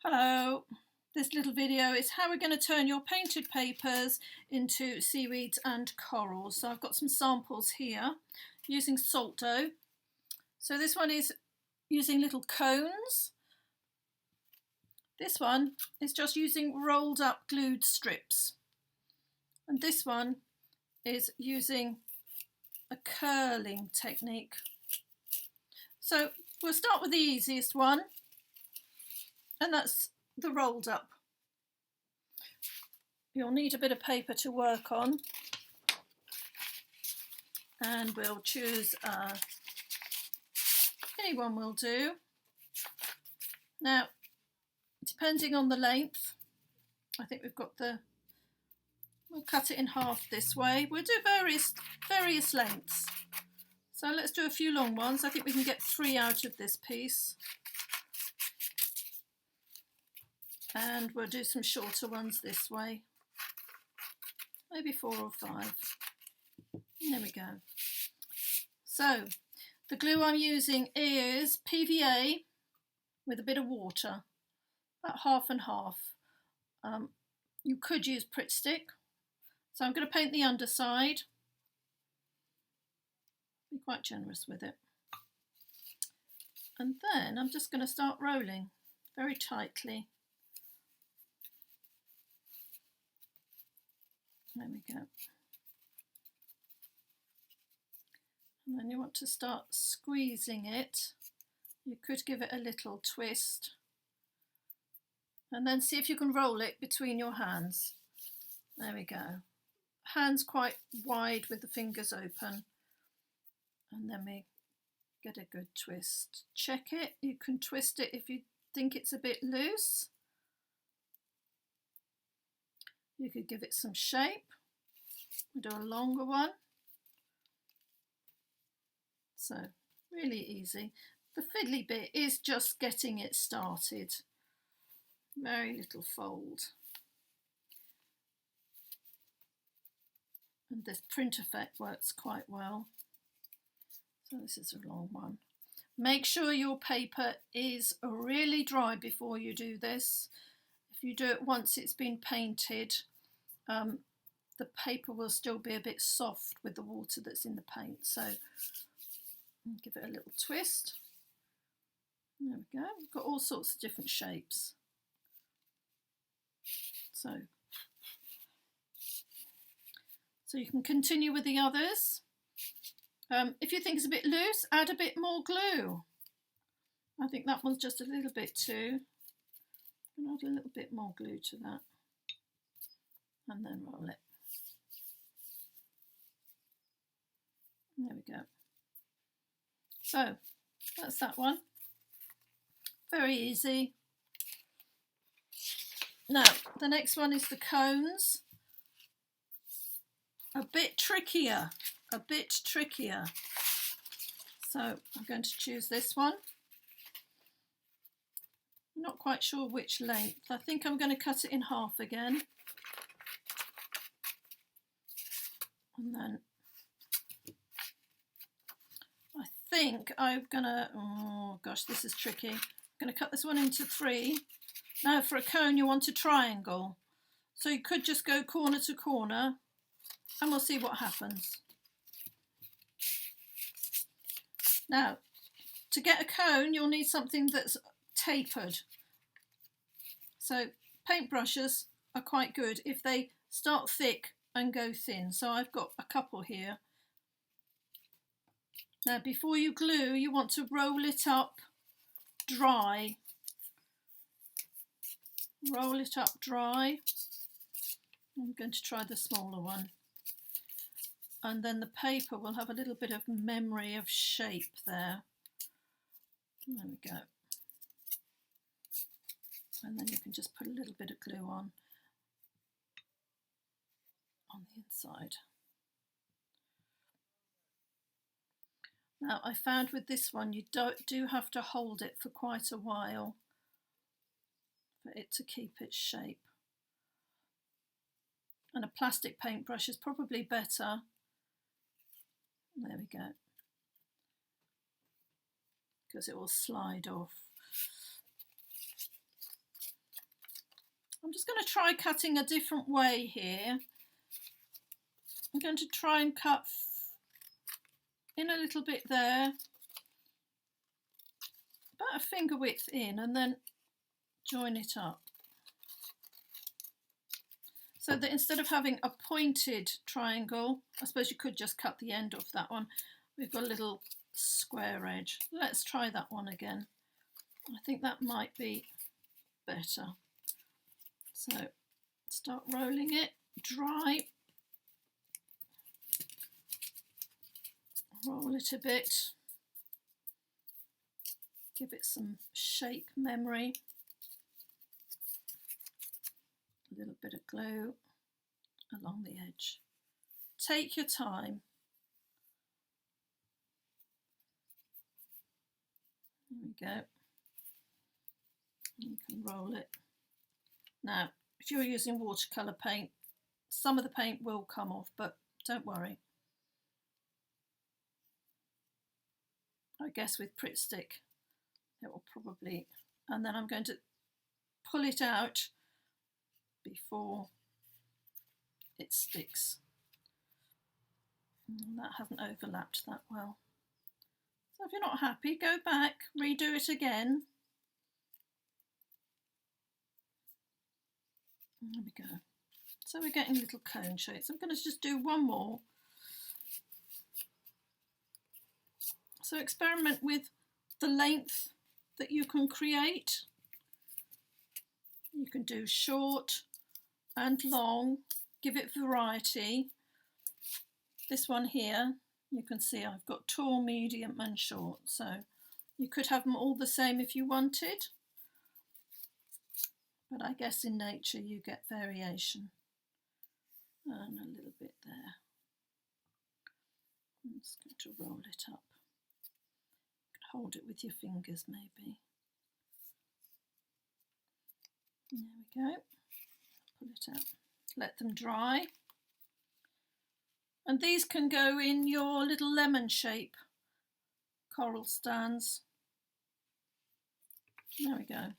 Hello, this little video is how we're going to turn your painted papers into seaweeds and corals. So I've got some samples here using salt dough. So this one is using little cones. This one is just using rolled up glued strips. And this one is using a curling technique. So we'll start with the easiest one, and that's the rolled up. You'll need a bit of paper to work on, and we'll choose any one will do. Now, depending on the length, I think we'll cut it in half this way. We'll do various lengths. So let's do a few long ones. I think we can get 3 out of this piece. And we'll do some shorter ones this way. Maybe 4 or 5. There we go. So the glue I'm using is PVA with a bit of water, about half and half. You could use Pritt Stick. So I'm going to paint the underside. Be quite generous with it. And then I'm just going to start rolling very tightly. There we go. And then you want to start squeezing it. You could give it a little twist. And then see if you can roll it between your hands. There we go. Hands quite wide with the fingers open. And then we get a good twist. Check it. You can twist it if you think it's a bit loose. You could give it some shape. We'll do a longer one. So, really easy. The fiddly bit is just getting it started. Very little fold. And this print effect works quite well. So this is a long one. Make sure your paper is really dry before you do this. If you do it once it's been painted, the paper will still be a bit soft with the water that's in the paint. So give it a little twist. There we go. We've got all sorts of different shapes. So you can continue with the others. If you think it's a bit loose, add a bit more glue. I think that one's just a little bit too. I'll add a little bit more glue to that. And then roll it. There we go. So that's that one. Very easy. Now the next one is the cones. A bit trickier. So I'm going to choose this one. I'm not quite sure which length. I think I'm going to cut it in half again. And then I think I'm going to, oh gosh, this is tricky. I'm going to cut this one into 3. Now for a cone you want a triangle. So you could just go corner to corner and we'll see what happens. Now, to get a cone, you'll need something that's tapered. So paintbrushes are quite good if they start thick and go thin. So I've got a couple here. Now, before you glue, you want to roll it up dry. Roll it up dry. I'm going to try the smaller one. And then the paper will have a little bit of memory of shape there. There we go. And then you can just put a little bit of glue on the inside. Now I found with this one you do have to hold it for quite a while for it to keep its shape. And a plastic paintbrush is probably better. There we go. Because it will slide off. just going to try cutting a different way here. I'm going to try and cut in a little bit there, about a finger width in, and then join it up. So that instead of having a pointed triangle, I suppose you could just cut the end off that one, we've got a little square edge. Let's try that one again. I think that might be better. So start rolling it, dry, roll it a bit, give it some shape memory, a little bit of glue along the edge. Take your time. There we go. You can roll it. Now, if you're using watercolour paint, some of the paint will come off, but don't worry. I guess with Pritt Stick it will probably, and then I'm going to pull it out before it sticks. And that hasn't overlapped that well. So if you're not happy, go back, redo it again. There we go. So we're getting little cone shapes. I'm going to just do one more. So experiment with the length that you can create. You can do short and long, give it variety. This one here, you can see I've got tall, medium and short. So you could have them all the same if you wanted. But I guess in nature you get variation. And a little bit there. I'm just going to roll it up. Hold it with your fingers maybe. There we go. Pull it out. Let them dry. And these can go in your little lemon shape coral stands. There we go.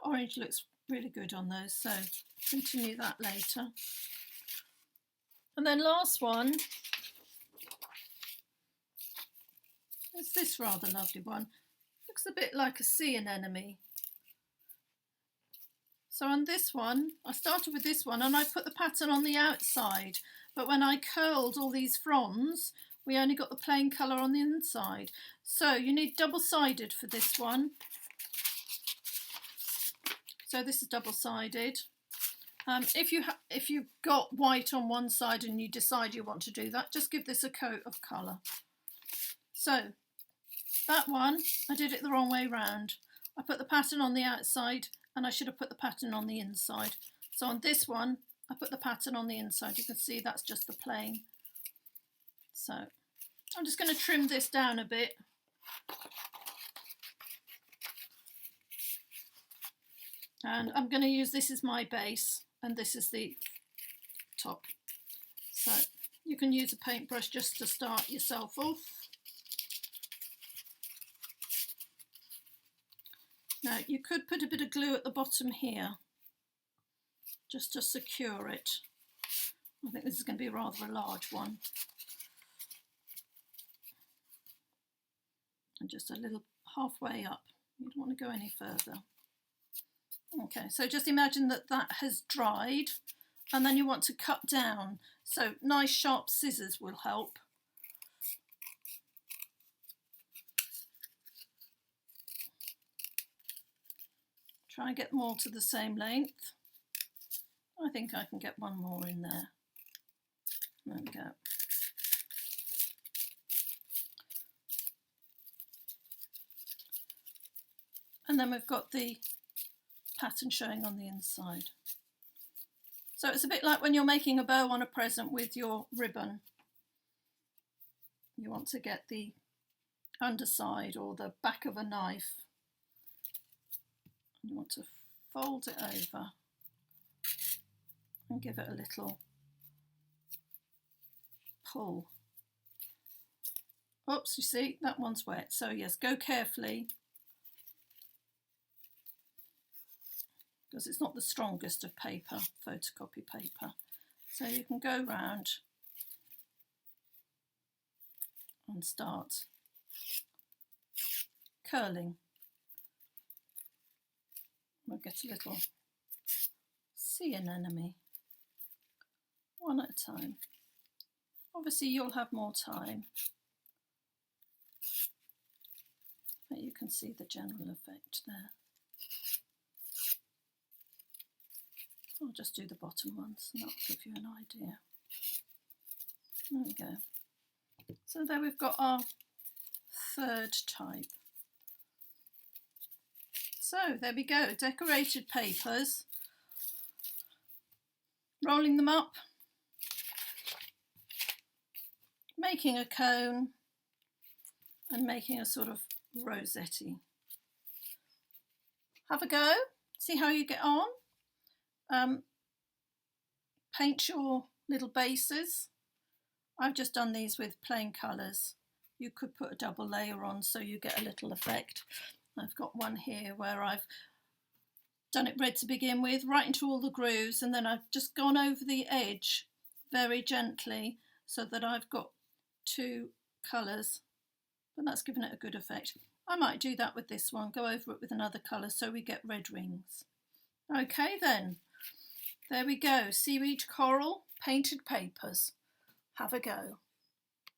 Orange looks really good on those, so continue that later. And then last one is this rather lovely one. Looks a bit like a sea anemone. So on this one, I started with this one and I put the pattern on the outside, but when I curled all these fronds, we only got the plain colour on the inside. So you need double-sided for this one. So this is double-sided. If you've got white on one side and you decide you want to do that, just give this a coat of colour. So that one, I did it the wrong way round. I put the pattern on the outside and I should have put the pattern on the inside. So on this one, I put the pattern on the inside. You can see that's just the plain. So I'm just going to trim this down a bit. And I'm going to use this as my base and this is the top. So you can use a paintbrush just to start yourself off. Now you could put a bit of glue at the bottom here just to secure it. I think this is going to be rather a large one. And just a little halfway up. You don't want to go any further. Okay, so just imagine that that has dried and then you want to cut down. So nice sharp scissors will help. Try and get them all to the same length. I think I can get one more in there. There we go. And then we've got the pattern showing on the inside. So it's a bit like when you're making a bow on a present with your ribbon. You want to get the underside or the back of a knife. You want to fold it over and give it a little pull. Oops, you see, that one's wet. So yes, go carefully. because it's not the strongest of paper, photocopy paper. So you can go round and start curling. We'll get a little sea anemone, one at a time. Obviously you'll have more time, but you can see the general effect there. I'll just do the bottom ones and that'll give you an idea. There we go. So there we've got our third type. So there we go, decorated papers. Rolling them up, making a cone and making a sort of rosette. Have a go, see how you get on. Paint your little bases. I've just done these with plain colours. You could put a double layer on so you get a little effect. I've got one here where I've done it red to begin with, right into all the grooves, and then I've just gone over the edge very gently so that I've got two colours, but that's given it a good effect. I might do that with this one, go over it with another colour so we get red rings. Okay then, there we go, seaweed coral painted papers. Have a go.